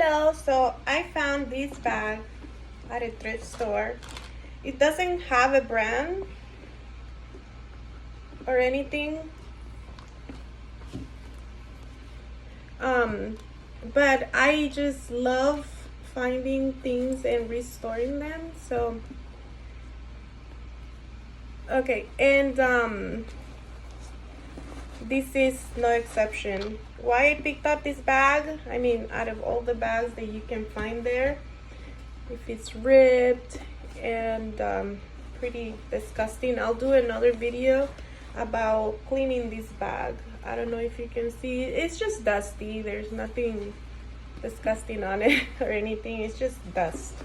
Hello, so I found this bag at a thrift store. It doesn't have a brand or anything, but I just love finding things and restoring them. So okay, and this is no exception. Why I picked up this bag, I mean, out of all the bags that you can find there, if it's ripped and pretty disgusting, I'll do another video about cleaning this bag. I don't know if you can see, it's just dusty. There's nothing disgusting on it or anything, it's just dust.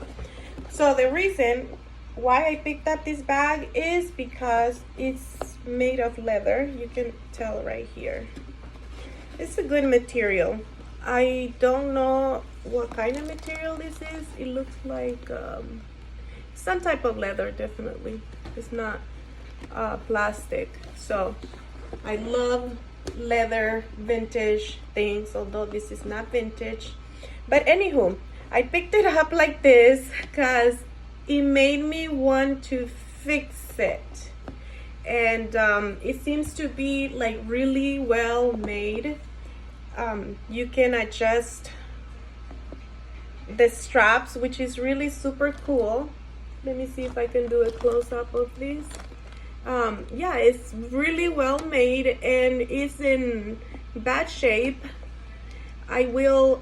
So the reason why I picked up this bag is because it's made of leather. You can tell right here. It's a good material. I don't know what kind of material this is. It looks like some type of leather, definitely. It's not plastic. So I love leather vintage things, although this is not vintage. But anywho, I picked it up like this because it made me want to fix it. And it seems to be like really well made. You can adjust the straps, which is really super cool. Let me see if I can do a close-up of this. Yeah, it's really well made and it's in bad shape. I will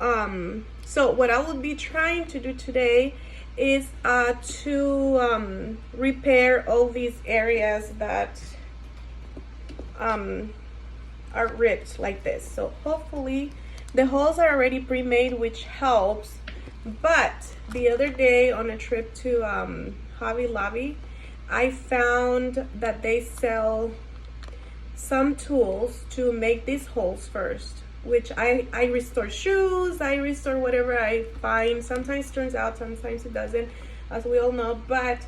so what I will be trying to do today is to repair all these areas that are ripped like this. So hopefully the holes are already pre-made, which helps. But the other day on a trip to Hobby Lobby, I found that they sell some tools to make these holes first, which I restore shoes, I restore whatever I find. Sometimes it turns out, sometimes it doesn't, as we all know. But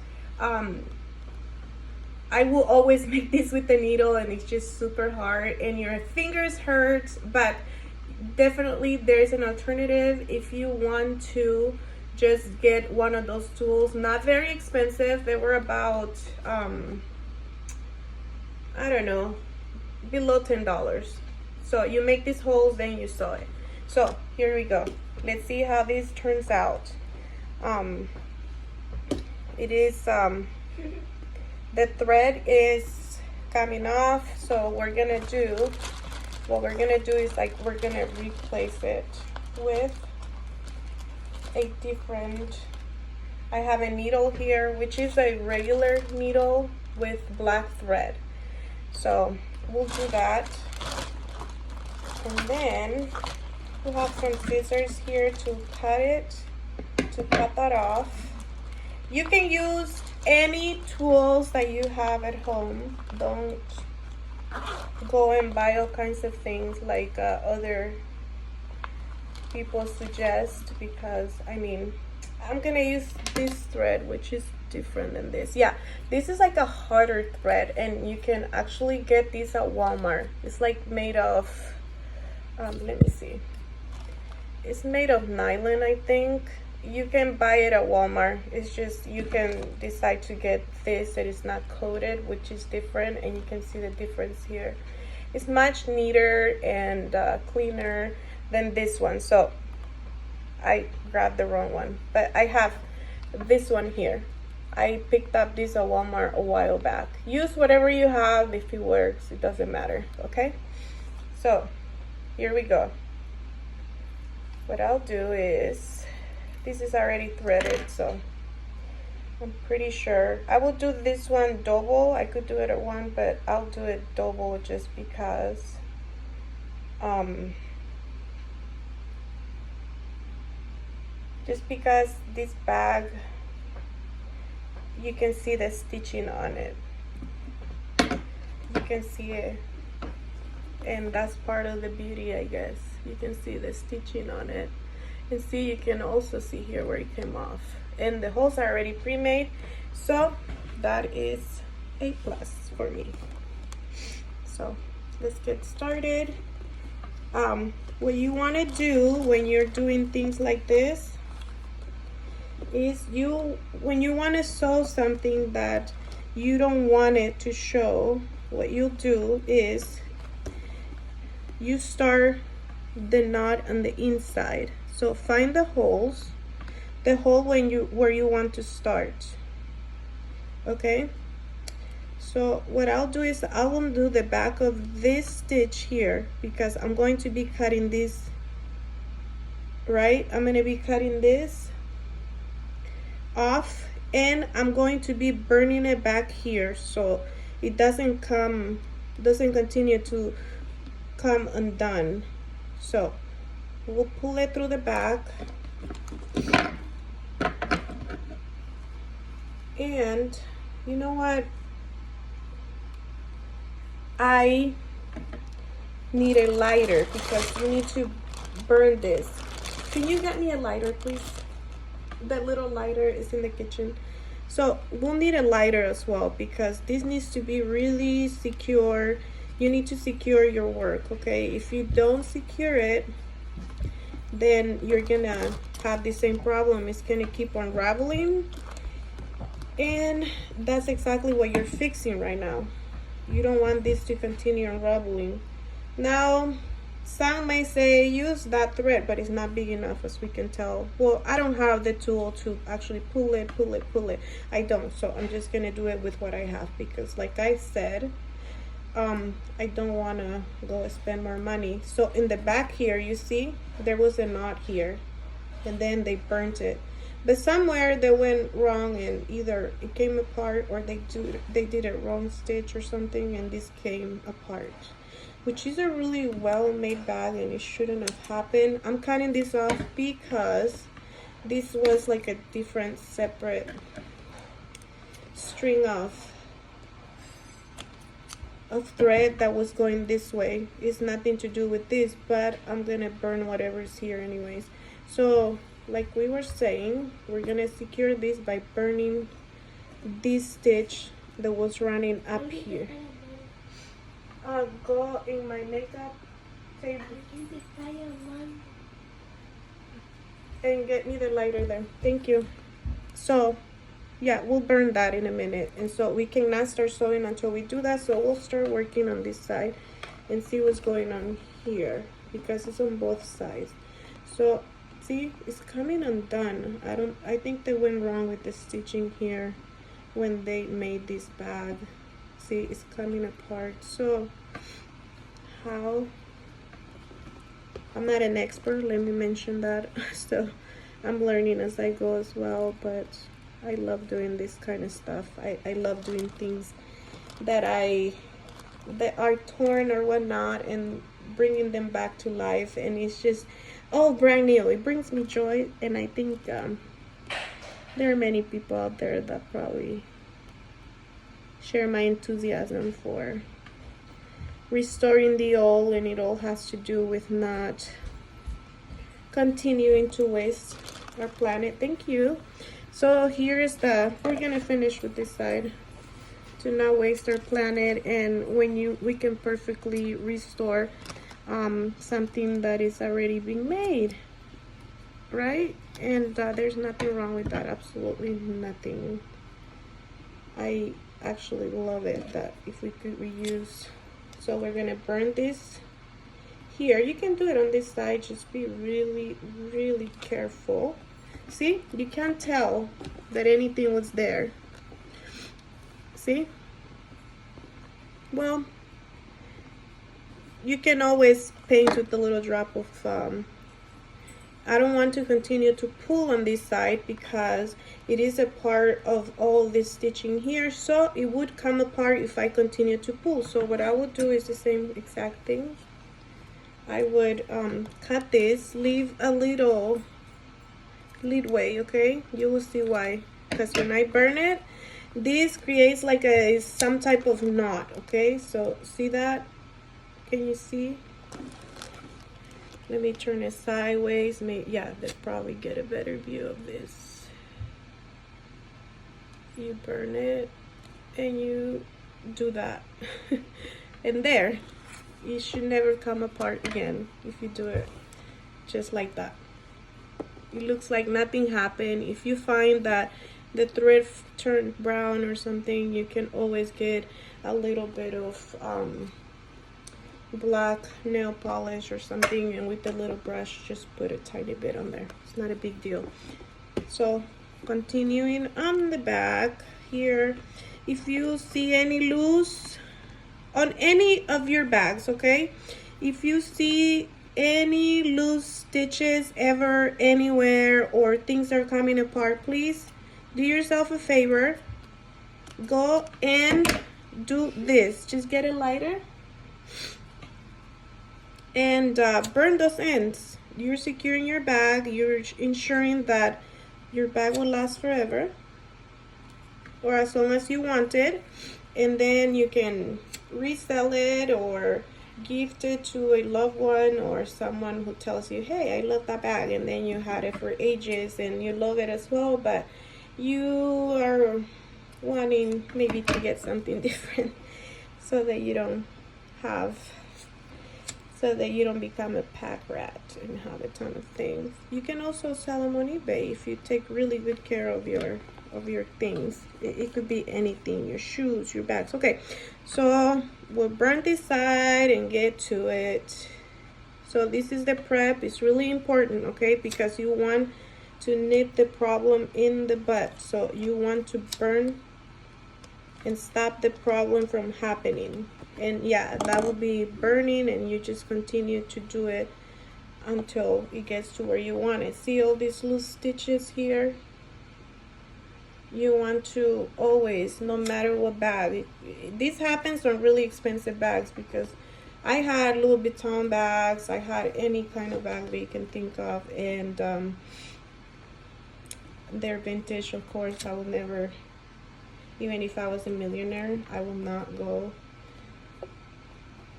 I will always make this with the needle, and it's just super hard and your fingers hurt. But definitely there's an alternative if you want to just get one of those tools. Not very expensive. They were about I don't know, below $10. So you make these holes, then you sew it. So here we go. Let's see how this turns out. It is the thread is coming off, so what we're gonna do is like we're gonna replace it with a different, I have a needle here, which is a regular needle with black thread. So we'll do that. And then we have some scissors here to cut that off. You can use any tools that you have at home. Don't go and buy all kinds of things like other people suggest, because I mean, I'm gonna use this thread, which is different than this. Yeah, this is like a harder thread, and you can actually get these at Walmart. It's like made of let me see, it's made of nylon, I think. You can buy it at Walmart. It's just you can decide to get this that is not coated, which is different, and you can see the difference here. It's much neater and cleaner than this one. So I grabbed the wrong one, but I have this one here. I picked up this at Walmart a while back. Use whatever you have. If it works, it doesn't matter. Okay, so here we go. What I'll do is, this is already threaded, so I'm pretty sure I will do this one double. I could do it at one, but I'll do it double just because this bag, you can see the stitching on it. You can see it, and that's part of the beauty, I guess. You can see the stitching on it, and see, you can also see here where it came off, and the holes are already pre-made, so that is a plus for me. So let's get started. what you want to do when you're doing things like this is when you want to sew something that you don't want it to show, what you'll do is you start the knot on the inside. So find the holes, the hole where you want to start. Okay, so what I'll do is I will do the back of this stitch here because I'm going to be cutting this, right? I'm going to be cutting this off and I'm going to be burning it back here so it doesn't continue to come undone. So we'll pull it through the back and you know what, I need a lighter because you need to burn this. Can you get me a lighter, please? That little lighter is in the kitchen. So we'll need a lighter as well because this needs to be really secure. You need to secure your work, okay? If you don't secure it, then you're gonna have the same problem. It's gonna keep unraveling, and that's exactly what you're fixing right now. You don't want this to continue unraveling. Now, some may say use that thread, but it's not big enough as we can tell. Well, I don't have the tool to actually pull it. I don't, so I'm just gonna do it with what I have because like I said, I don't want to go spend more money. So in the back here, you see there was a knot here and then they burnt it, but somewhere they went wrong and either it came apart or they did a wrong stitch or something and this came apart, which is a really well made bag and it shouldn't have happened. I'm cutting this off because this was like a different separate string of thread that was going this way. It's nothing to do with this, but I'm gonna burn whatever's here anyways. So like we were saying, we're gonna secure this by burning this stitch that was running up here. I'll go in my makeup table and get me the lighter there. Thank you. So yeah, we'll burn that in a minute, and so we cannot start sewing until we do that. So we'll start working on this side and see what's going on here because it's on both sides. So see, it's coming undone. I think they went wrong with the stitching here when they made this bag. See, it's coming apart. So how, I'm not an expert, let me mention that. So I'm learning as I go as well, but I love doing this kind of stuff. I love doing things that are torn or whatnot and bringing them back to life, and it's just all brand new. It brings me joy, and I think there are many people out there that probably share my enthusiasm for restoring the old, and it all has to do with not continuing to waste our planet. Thank you. So here's we're gonna finish with this side to not waste our planet, and we can perfectly restore something that is already being made, right? And there's nothing wrong with that, absolutely nothing. I actually love it that if we could reuse. So we're gonna burn this here. You can do it on this side, just be really, really careful. See, you can't tell that anything was there. See? Well, you can always paint with a little drop of I don't want to continue to pull on this side because it is a part of all this stitching here, so it would come apart if I continue to pull. So what I would do is the same exact thing. I would cut this, leave a little leadway, okay? You will see why, because when I burn it, this creates like some type of knot, okay? So see that? Can you see? Let me turn it sideways. Yeah, they'll probably get a better view of this. You burn it and you do that. And there, it should never come apart again if you do it just like that. It looks like nothing happened. If you find that the thread turned brown or something, you can always get a little bit of black nail polish or something, and with a little brush just put a tiny bit on there. It's not a big deal. So continuing on the back here, if you see any loose on any of your bags, okay, if you see any loose stitches ever anywhere or things are coming apart, please do yourself a favor, go and do this. Just get a lighter and burn those ends. You're securing your bag, you're ensuring that your bag will last forever or as long as you want it, and then you can resell it or gift it to a loved one or someone who tells you, hey, I love that bag, and then you had it for ages and you love it as well, but you are wanting maybe to get something different so that you don't become a pack rat and have a ton of things. You can also sell them on eBay if you take really good care of your things. It could be anything, your shoes, your bags. Okay, so we'll burn this side and get to it. So this is the prep. It's really important, okay, because you want to nip the problem in the bud. So you want to burn and stop the problem from happening. And yeah, that will be burning, and you just continue to do it until it gets to where you want it. See all these loose stitches here? You want to always, no matter what bag, this happens on really expensive bags, because I had Louis Vuitton bags, I had any kind of bag that you can think of, and they're vintage, of course. I will never, even if I was a millionaire, I will not go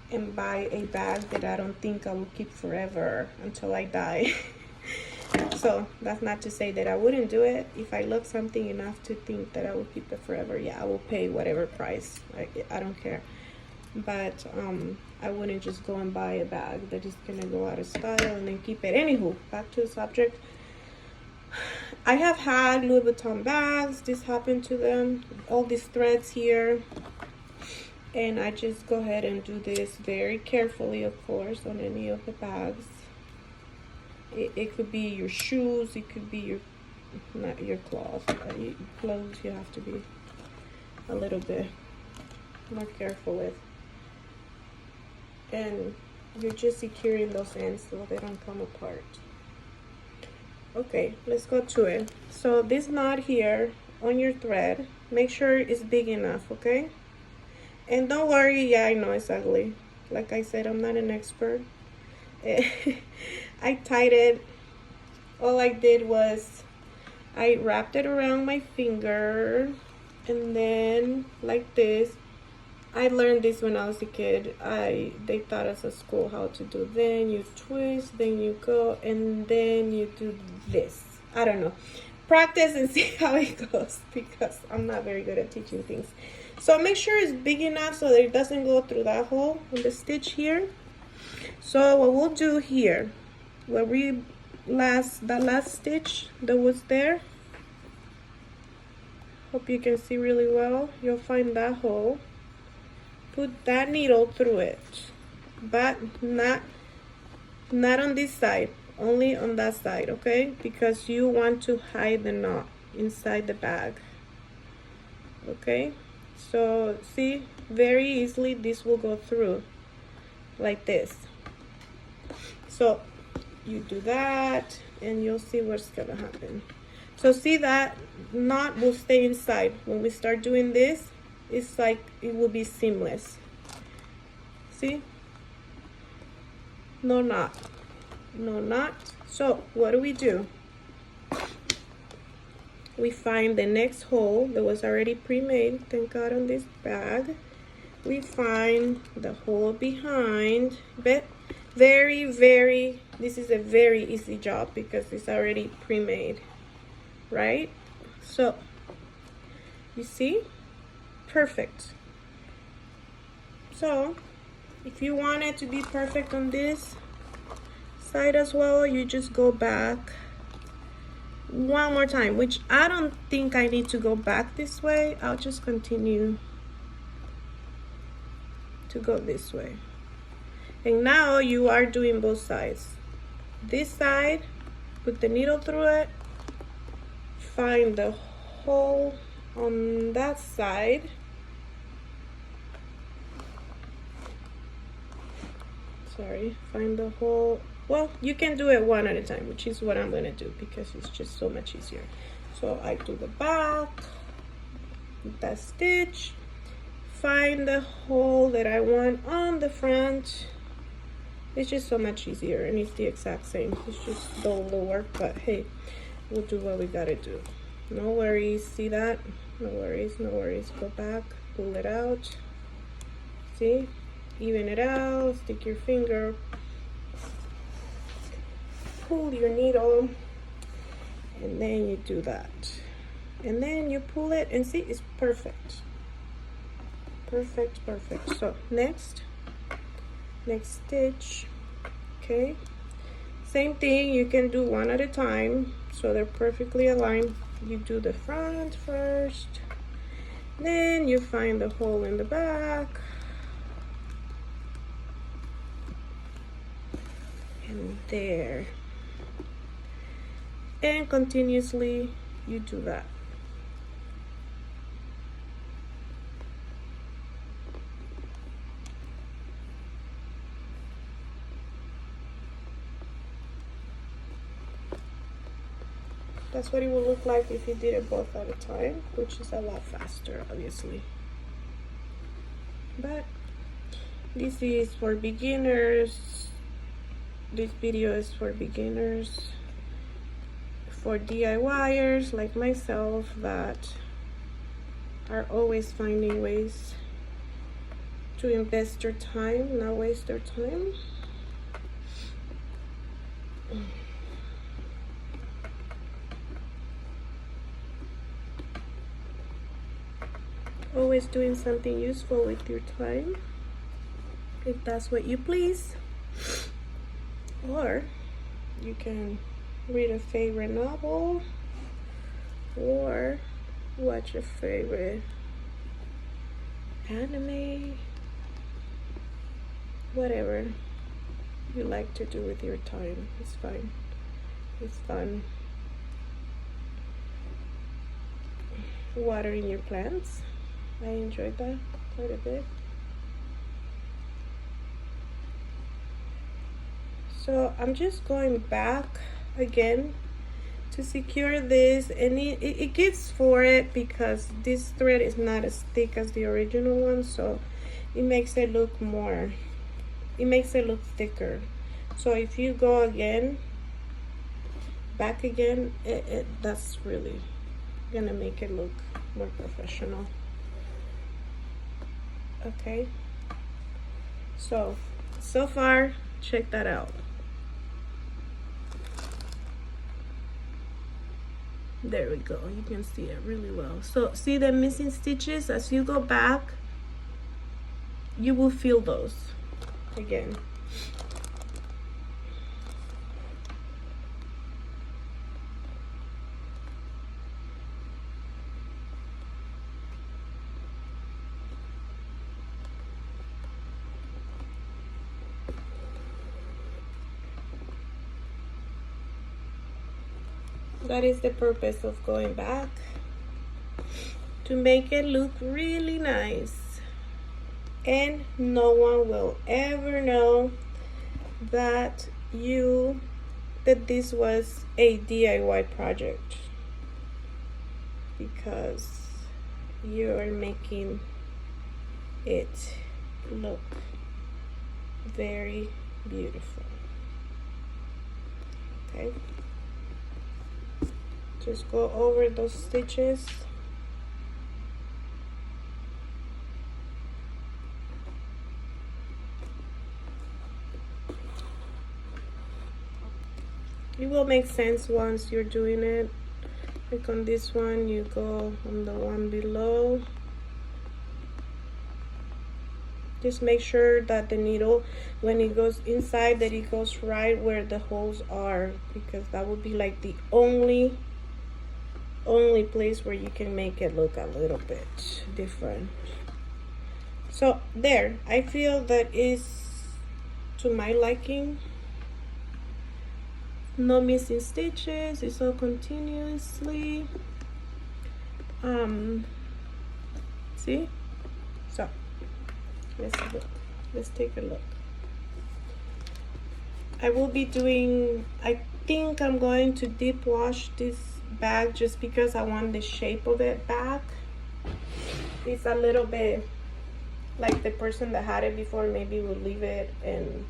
and buy a bag that I don't think I will keep forever until I die. So that's not to say that I wouldn't do it. If I love something enough to think that I will keep it forever, yeah, I will pay whatever price. I don't care. But I wouldn't just go and buy a bag that is gonna go out of style and then keep it. Anywho, back to the subject. I have had Louis Vuitton bags. This happened to them. All these threads here. And I just go ahead and do this very carefully, of course, on any of the bags. It could be your shoes, it could be your, not your clothes. Clothes you have to be a little bit more careful with. And you're just securing those ends so they don't come apart. Okay, let's go to it. So this knot here on your thread, make sure it's big enough, okay? And don't worry, yeah, I know it's ugly. Like I said, I'm not an expert. I tied it. All I did was I wrapped it around my finger, and then like this. I learned this when I was a kid. They taught us at school how to do. Then you twist, then you go, and then you do this. I don't know. Practice and see how it goes, because I'm not very good at teaching things. So make sure it's big enough so that it doesn't go through that hole in the stitch here. So what we'll do here, where that last stitch that was there, hope you can see really well, you'll find that hole. Put that needle through it, but not on this side, only on that side, okay? Because you want to hide the knot inside the bag, okay? So see, very easily this will go through like this. So you do that and you'll see what's gonna happen. So see, that knot will stay inside. When we start doing this, it's like it will be seamless. See? No knot. No knot. So what do? We find the next hole that was already pre-made, thank God, on this bag. We find the hole behind, but this is a very easy job because it's already pre-made, right? So you see, perfect. So If you want it to be perfect on this side as well, you just go back one more time, which I don't think I need to go back this way. I'll just continue to go this way. And now you are doing both sides. This side, put the needle through it, find the hole on that side, find the hole. Well, you can do it one at a time, which is what I'm gonna do because it's just so much easier. So I do the back, that stitch, find the hole that I want on the front. It's just so much easier, and it's the exact same. It's just double work, but hey, we'll do what we gotta do. No worries, see that? No worries, no worries. Go back, pull it out. See? Even it out, stick your finger, pull your needle, and then you do that. And then you pull it, and see, it's perfect. Perfect, perfect. So next stitch, okay? Same thing, you can do one at a time, so they're perfectly aligned. You do the front first, then you find the hole in the back, and there, and continuously you do that. That's what it will look like if you did it both at a time, which is a lot faster, obviously. But this is for beginners. This video is for beginners, for DIYers like myself that are always finding ways to invest their time, not waste their time. Always doing something useful with your time, if that's what you please. Or you can read a favorite novel or watch a favorite anime, whatever you like to do with your time. It's fine. It's fun. Watering your plants. I enjoyed that quite a bit. So I'm just going back again to secure this, and it gives for it because this thread is not as thick as the original one, so it makes it look more, it makes it look thicker. So if you go again, back again, that's really gonna make it look more professional. Okay, so far, check that out. There we go, you can see it really well. So see the missing stitches? As you go back, you will feel those again. That is the purpose of going back, to make it look really nice, and no one will ever know that this was a DIY project, because you are making it look very beautiful. Okay, just go over those stitches. It will make sense once you're doing it. Like on this one, you go on the one below Just make sure that the needle, when it goes inside, that it goes right where the holes are, because that would be like the only place where you can make it look a little bit different. So there, I feel that is to my liking. No missing stitches, it's all continuously. See? So let's take a look. I will be doing, I think I'm going to deep wash this bag just because I want the shape of it back. It's a little bit like the person that had it before maybe would leave it, and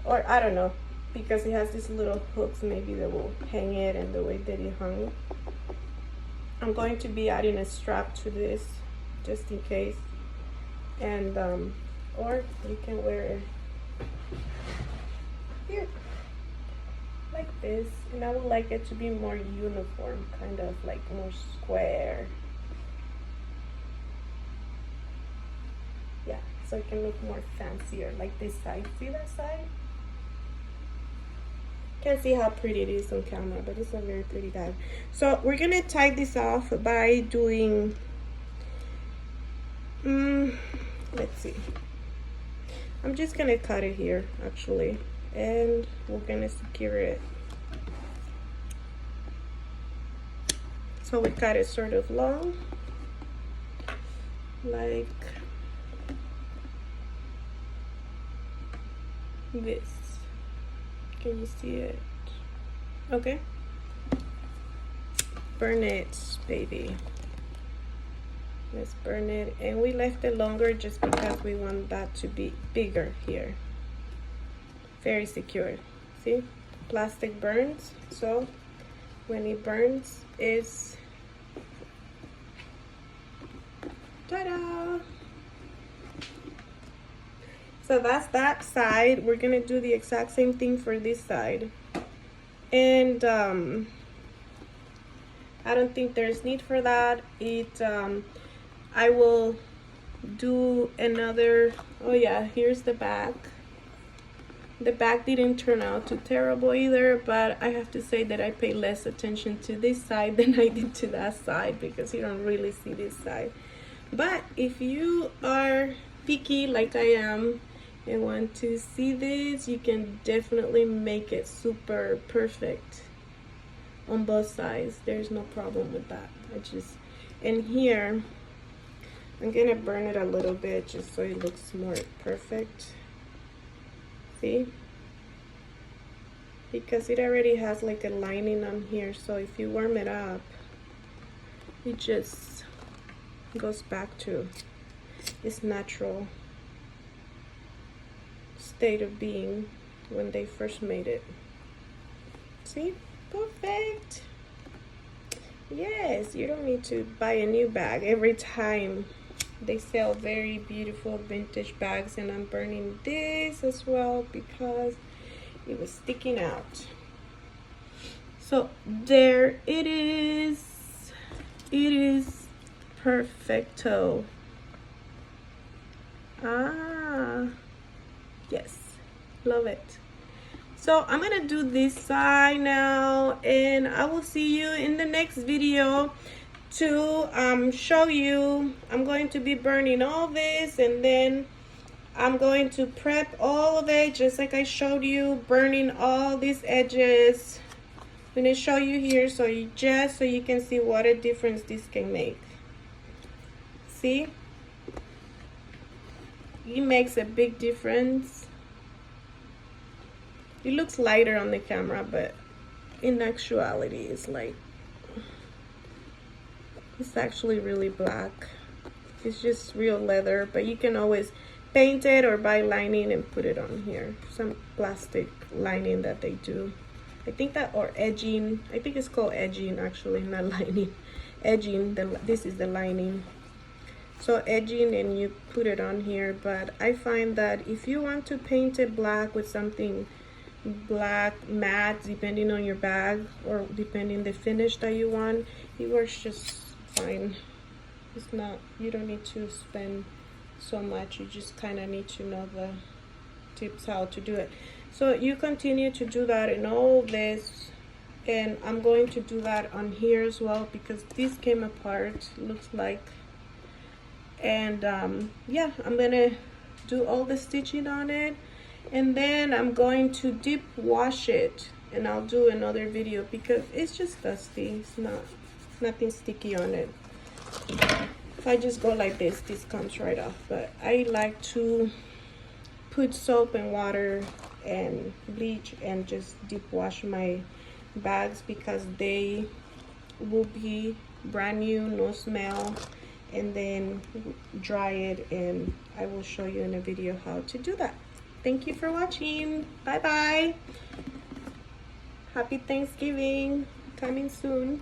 or I don't know, because it has these little hooks, maybe they will hang it, and the way that it hung. I'm going to be adding a strap to this just in case, and or you can wear it here like this, and I would like it to be more uniform, kind of like more square. Yeah, so it can look more fancier, like this side. See that side? Can't see how pretty it is on camera, but it's a very pretty bag. So we're gonna tie this off by doing let's see, I'm just gonna cut it here actually, and we're gonna secure it. So we cut it sort of long, like this. Can you see it? Okay. Burn it, baby. Let's burn it. And we left it longer just because we want that to be bigger here. Very secure. See? Plastic burns. So when it burns, it's ta-da! So that's that side. We're gonna do the exact same thing for this side. And I don't think there's need for that. I will do another. Oh yeah, here's the back. The back didn't turn out too terrible either, but I have to say that I pay less attention to this side than I did to that side, because you don't really see this side. But if you are picky like I am and want to see this, you can definitely make it super perfect on both sides. There's no problem with that. And here I'm gonna burn it a little bit just so it looks more perfect. See? Because it already has like a lining on here, so if you warm it up, it just goes back to its natural state of being when they first made it. See? Perfect. Yes, you don't need to buy a new bag every time. They sell very beautiful vintage bags, and I'm burning this as well because it was sticking out. So there it is. It is perfecto. Yes, love it. So I'm gonna do this side now, and I will see you in the next video to show you. I'm going to be burning all this, and then I'm going to prep all of it just like I showed you, burning all these edges. I'm gonna show you here so you can see what a difference this can make. See? It makes a big difference. It looks lighter on the camera, but in actuality it's like, it's actually really black. It's just real leather, but you can always paint it or buy lining and put it on here. Some plastic lining that they do. I think that, or edging. I think it's called edging actually, not lining. Edging, this is the lining. So edging, and you put it on here. But I find that if you want to paint it black with something black matte, depending on your bag or depending the finish that you want, it works just fine. It's not, you don't need to spend so much. You just kind of need to know the tips how to do it. So you continue to do that in all this, and I'm going to do that on here as well because this came apart, looks like. And yeah, I'm gonna do all the stitching on it, and then I'm going to deep wash it, and I'll do another video because it's just dusty. It's nothing sticky on it. If I just go like this comes right off, but I like to put soap and water and bleach and just deep wash my bags because they will be brand new, no smell, and then dry it, and I will show you in a video how to do that. Thank you for watching. Bye bye. Happy Thanksgiving coming soon.